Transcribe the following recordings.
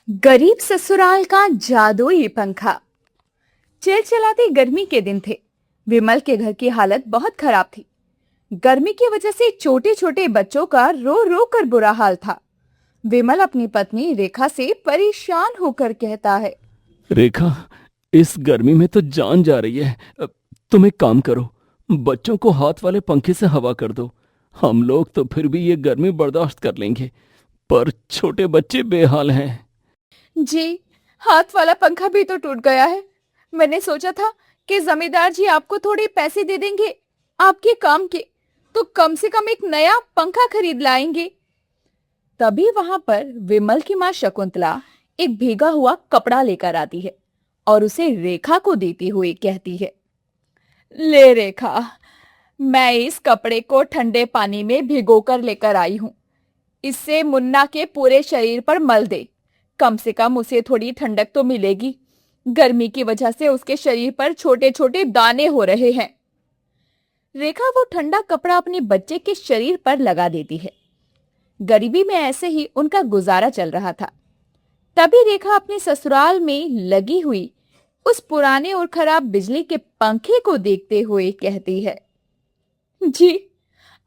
गरीब ससुराल का जादुई पंखा। चिलचिलाती गर्मी के दिन थे। विमल के घर की हालत बहुत खराब थी। गर्मी की वजह से छोटे छोटे बच्चों का रो रो कर बुरा हाल था। विमल अपनी पत्नी रेखा से परेशान होकर कहता है। रेखा, इस गर्मी में तो जान जा रही है। तुम एक काम करो, बच्चों को हाथ वाले पंखे से हवा कर दो। हम लोग तो फिर भी ये गर्मी बर्दाश्त कर लेंगे, पर छोटे बच्चे बेहाल हैं। जी, हाथ वाला पंखा भी तो टूट गया है। मैंने सोचा था कि जमींदार जी आपको थोड़े पैसे दे देंगे आपके काम के, तो कम से कम एक नया पंखा खरीद लाएंगे। तभी वहां पर विमल की मां शकुंतला एक भीगा हुआ कपड़ा लेकर आती है और उसे रेखा को देती हुई कहती है, ले रेखा, मैं इस कपड़े को ठंडे पानी में भिगोकर लेकर आई हूं। इससे मुन्ना के पूरे शरीर पर मल दे। कम से कम उसे थोड़ी ठंडक तो मिलेगी। गर्मी की वजह से उसके शरीर पर छोटे छोटे दाने हो रहे हैं। रेखा वो ठंडा कपड़ा अपने बच्चे के शरीर पर लगा देती है। गरीबी में ऐसे ही उनका गुजारा चल रहा था। तभी रेखा अपने ससुराल में लगी हुई उस पुराने और खराब बिजली के पंखे को देखते हुए कहती है, जी,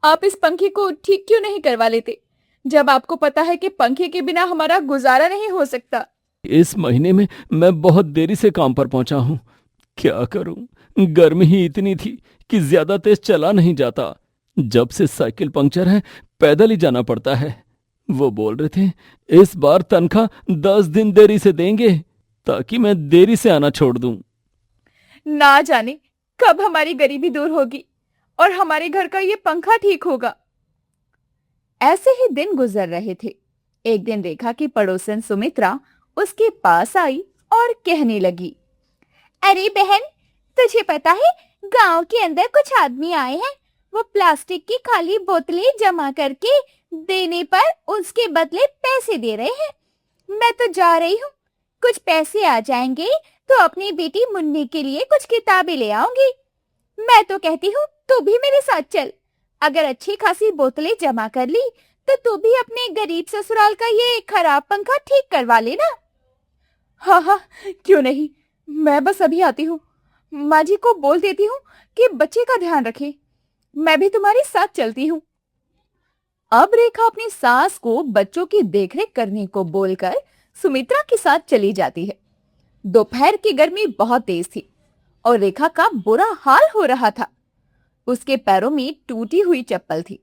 आप इस पंखे को ठीक क्यों नहीं करवा लेते, जब आपको पता है कि पंखे के बिना हमारा गुजारा नहीं हो सकता। इस महीने में मैं बहुत देरी से काम पर पहुंचा हूं। क्या करूं, गर्मी ही इतनी थी कि ज्यादा तेज चला नहीं जाता। जब से साइकिल पंक्चर है, पैदल ही जाना पड़ता है। वो बोल रहे थे इस बार तनख्वाह 10 दिन देरी से देंगे, ताकि मैं देरी से आना छोड़ दूं। ना जाने कब हमारी गरीबी दूर होगी और हमारे घर का ये पंखा ठीक होगा। ऐसे ही दिन गुजर रहे थे। एक दिन रेखा की पड़ोसन सुमित्रा उसके पास आई और कहने लगी, अरे बहन, तुझे पता है गांव के अंदर कुछ आदमी आए हैं। वो प्लास्टिक की खाली बोतलें जमा करके देने पर उसके बदले पैसे दे रहे हैं। मैं तो जा रही हूँ। कुछ पैसे आ जाएंगे तो अपनी बेटी मुन्नी के लिए कुछ किताबें ले आऊंगी। मैं तो कहती हूँ तू भी मेरे साथ चल। अगर अच्छी खासी बोतलें जमा कर ली तो तू भी अपने गरीब ससुराल का ये खराब पंखा ठीक करवा लेना। हाँ हाँ, क्यों नहीं, मैं बस अभी आती हूँ। माँ जी को बोल देती हूँ कि बच्चे का ध्यान रखे। मैं भी तुम्हारे साथ चलती हूँ। अब रेखा अपनी सास को बच्चों की देखरेख करने को बोलकर सुमित्रा के साथ चली जाती है। दोपहर की गर्मी बहुत तेज थी और रेखा का बुरा हाल हो रहा था। उसके पैरों में टूटी हुई चप्पल थी।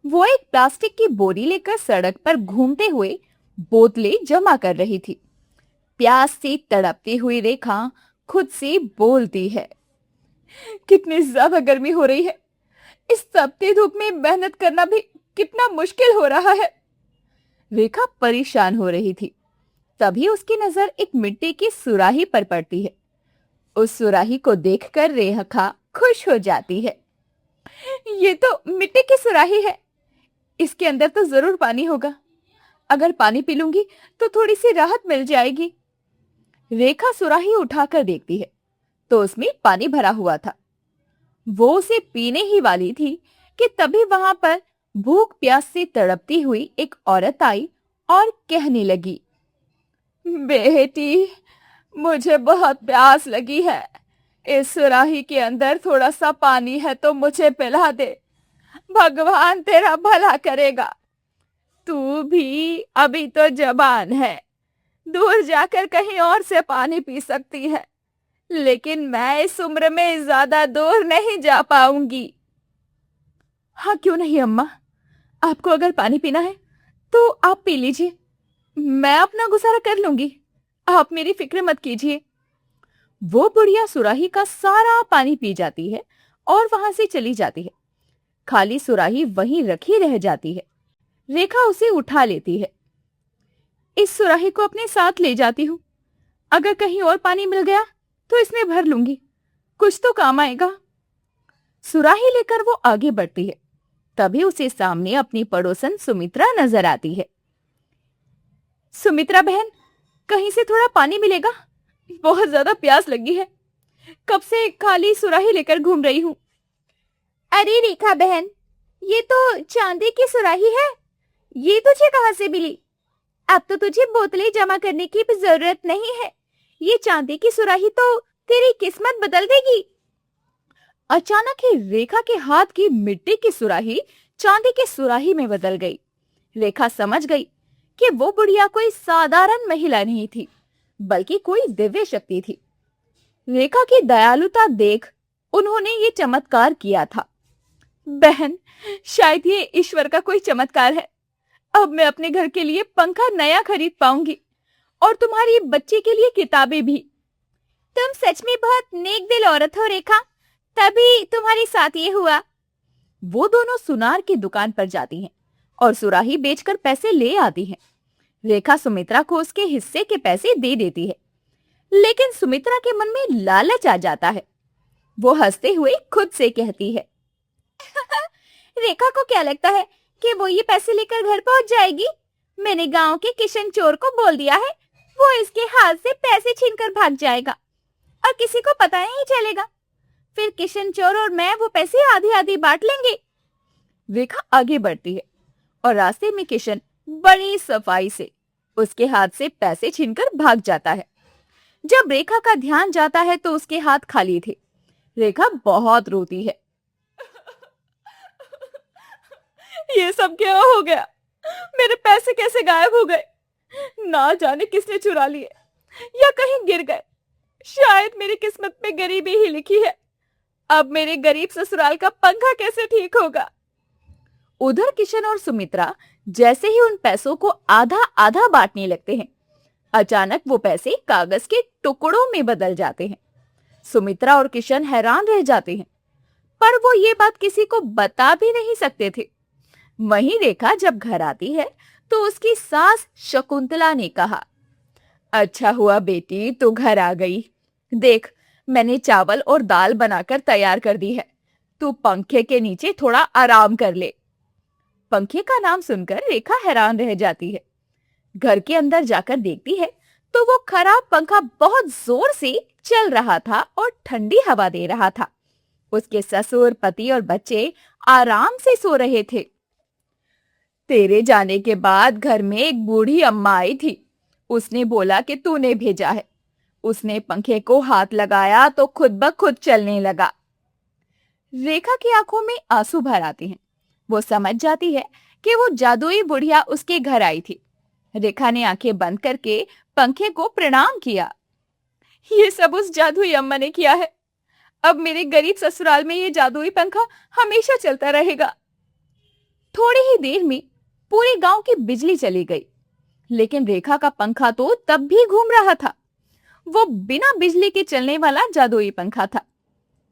वो एक प्लास्टिक की बोरी लेकर सड़क पर घूमते हुए बोतलें जमा कर रही थी। प्यास से तड़पती हुई रेखा खुद से बोलती है, कितनी ज्यादा गर्मी हो रही है। इस तपती धूप में मेहनत करना भी कितना मुश्किल हो रहा है। रेखा परेशान हो रही थी। तभी उसकी नजर एक मिट्टी की सुराही पर पड़ती है। उस सुराही को देखकर रेखा खुश हो जाती है। ये तो मिट्टी की सुराही है। इसके अंदर तो जरूर पानी होगा। अगर पानी पी लूंगी तो थोड़ी सी राहत मिल जाएगी। रेखा सुराही उठाकर देखती है तो उसमें पानी भरा हुआ था। वो उसे पीने ही वाली थी कि तभी वहां पर भूख प्यास से तड़पती हुई एक औरत आई और कहने लगी, बेटी, मुझे बहुत प्यास लगी है। इस सुराही के अंदर थोड़ा सा पानी है तो मुझे पिला दे। भगवान तेरा भला करेगा। तू भी अभी तो जवान है, दूर जाकर कहीं और से पानी पी सकती है, लेकिन मैं इस उम्र में ज्यादा दूर नहीं जा पाऊंगी। हाँ, क्यों नहीं अम्मा, आपको अगर पानी पीना है तो आप पी लीजिए। मैं अपना गुजारा कर लूंगी, आप मेरी फिक्र मत कीजिए। वो बुढ़िया सुराही का सारा पानी पी जाती है और वहां से चली जाती है। खाली सुराही वहीं रखी रह जाती है। रेखा उसे उठा लेती है। इस सुराही को अपने साथ ले जाती हूँ। अगर कहीं और पानी मिल गया तो इसमें भर लूंगी, कुछ तो काम आएगा। सुराही लेकर वो आगे बढ़ती है। तभी उसे सामने अपनी पड़ोसन सुमित्रा नजर आती है। सुमित्रा बहन, कहीं से थोड़ा पानी मिलेगा? बहुत ज्यादा प्यास लगी है। कब से खाली सुराही लेकर घूम रही हूँ। अरे रेखा बहन, ये तो चांदी की सुराही है। ये तुझे कहां से मिली? अब तो तुझे बोतलें जमा करने की भी जरूरत नहीं है। ये चांदी की सुराही तो तेरी किस्मत बदल देगी। अचानक ही रेखा के हाथ की मिट्टी की सुराही चांदी की सुराही में बदल गई। रेखा समझ गई कि वो बुढ़िया कोई साधारण महिला नहीं थी, बल्कि कोई दिव्य शक्ति थी। रेखा की दयालुता देख उन्होंने ये चमत्कार किया था। बहन, शायद ये ईश्वर का कोई चमत्कार है। अब मैं अपने घर के लिए पंखा नया खरीद पाऊंगी और तुम्हारी बच्ची के लिए किताबें भी। तुम सच में बहुत नेक दिल औरत हो रेखा, तभी तुम्हारे साथ ये हुआ। वो दोनों सुनार की दुकान पर जाती हैं और सुराही बेचकर पैसे ले आती हैं। रेखा सुमित्रा को उसके हिस्से के पैसे दे देती है, लेकिन सुमित्रा के मन में लालच आ जाता है। वो हंसते हुए खुद से कहती है, रेखा को क्या लगता है कि वो ये पैसे लेकर घर पहुंच जाएगी? मैंने गांव के किशन चोर को बोल दिया है, वो इसके हाथ से पैसे छीनकर भाग जाएगा और किसी को पता नहीं चलेगा। फिर किशन चोर और मैं वो पैसे आधी आधी बांट लेंगे। रेखा आगे बढ़ती है और रास्ते में किशन बड़ी सफाई से उसके हाथ से पैसे छीनकर भाग जाता है। जब रेखा का ध्यान जाता है तो उसके हाथ खाली थे। रेखा बहुत रोती है। ये सब क्या हो गया? मेरे पैसे कैसे गायब हो गए? ना जाने किसने चुरा लिए या कहीं गिर गए। शायद मेरी किस्मत में गरीबी ही लिखी है। अब मेरे गरीब ससुराल का पंखा कैसे ठीक होगा? उधर किशन और सुमित्रा जैसे ही उन पैसों को आधा आधा बांटने लगते हैं, अचानक वो पैसे कागज के टुकड़ों में बदल जाते हैं। सुमित्रा और किशन हैरान रह जाते हैं, पर वो ये बात किसी को बता भी नहीं सकते थे। वहीं रेखा जब घर आती है तो उसकी सास शकुंतला ने कहा, अच्छा हुआ बेटी तू घर आ गई। देख, मैंने चावल और दाल बनाकर तैयार कर दी है। तू पंखे के नीचे थोड़ा आराम कर ले। पंखे का नाम सुनकर रेखा हैरान रह जाती है। घर के अंदर जाकर देखती है तो वो खराब पंखा बहुत जोर से चल रहा था और ठंडी हवा दे रहा था। उसके ससुर, पति और बच्चे आराम से सो रहे थे। तेरे जाने के बाद घर में एक बूढ़ी अम्मा आई थी। उसने बोला कि तूने भेजा है। उसने पंखे को हाथ लगाया तो खुद ब खुद चलने लगा। रेखा की आंखों में आंसू भर आते हैं। वो समझ जाती है कि वो जादुई बुढ़िया उसके घर आई थी। रेखा ने आंखें बंद करके पंखे को प्रणाम किया। ये सब उस जादुई अम्मा ने किया है। अब मेरे गरीब ससुराल में ये जादुई पंखा हमेशा चलता रहेगा। थोड़ी ही देर में पूरे गांव की बिजली चली गई, लेकिन रेखा का पंखा तो तब भी घूम रहा था। वो बिना बिजली के चलने वाला जादुई पंखा था।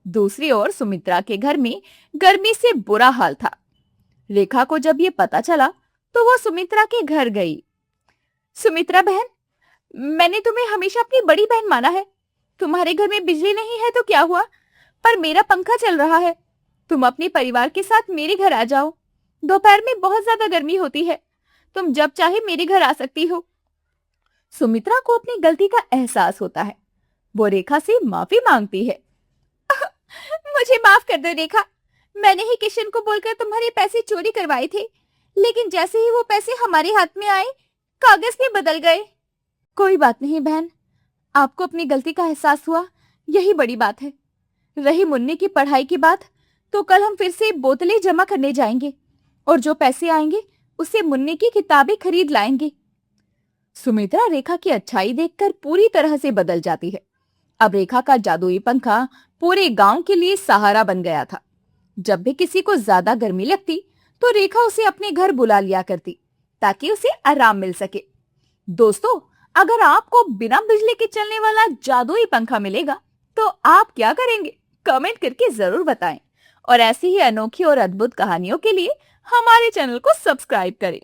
दूसरी ओर सुमित्रा के घर में गर्मी से बुरा हाल था। रेखा को जब ये पता चला तो वो सुमित्रा के घर गई। सुमित्रा बहन, मैंने तुम्हें हमेशा अपनी बड़ी बहन माना है। तुम्हारे घर में बिजली नहीं है तो क्या हुआ, पर मेरा पंखा चल रहा है। तुम अपने परिवार के साथ मेरे घर आ जाओ। दोपहर में बहुत ज्यादा गर्मी होती है। तुम जब चाहे मेरे घर आ सकती हो। सुमित्रा को अपनी गलती का एहसास होता है। वो रेखा से माफी मांगती है। मुझे माफ कर दो रेखा, मैंने ही किशन को बोलकर तुम्हारे पैसे चोरी करवाए थे, लेकिन जैसे ही वो पैसे हमारे हाथ में आए कागज भी बदल गए। कोई बात नहीं बहन, आपको अपनी गलती का एहसास हुआ, यही बड़ी बात है। रही मुन्नी की पढ़ाई की बात, तो कल हम फिर से बोतलें जमा करने जाएंगे और जो पैसे आएंगे उससे मुन्नी की किताबें खरीद लाएंगे। सुमित्रा रेखा की अच्छाई देखकर पूरी तरह से बदल जाती है। अब रेखा का जादुई पंखा पूरे गांव के लिए सहारा बन गया था। जब भी किसी को ज्यादा गर्मी लगती तो रेखा उसे अपने घर बुला लिया करती ताकि उसे आराम मिल सके। दोस्तों, अगर आपको बिना बिजली के चलने वाला जादुई पंखा मिलेगा तो आप क्या करेंगे? कमेंट करके जरूर बताएं और ऐसी ही अनोखी और अद्भुत कहानियों के लिए हमारे चैनल को सब्सक्राइब करें।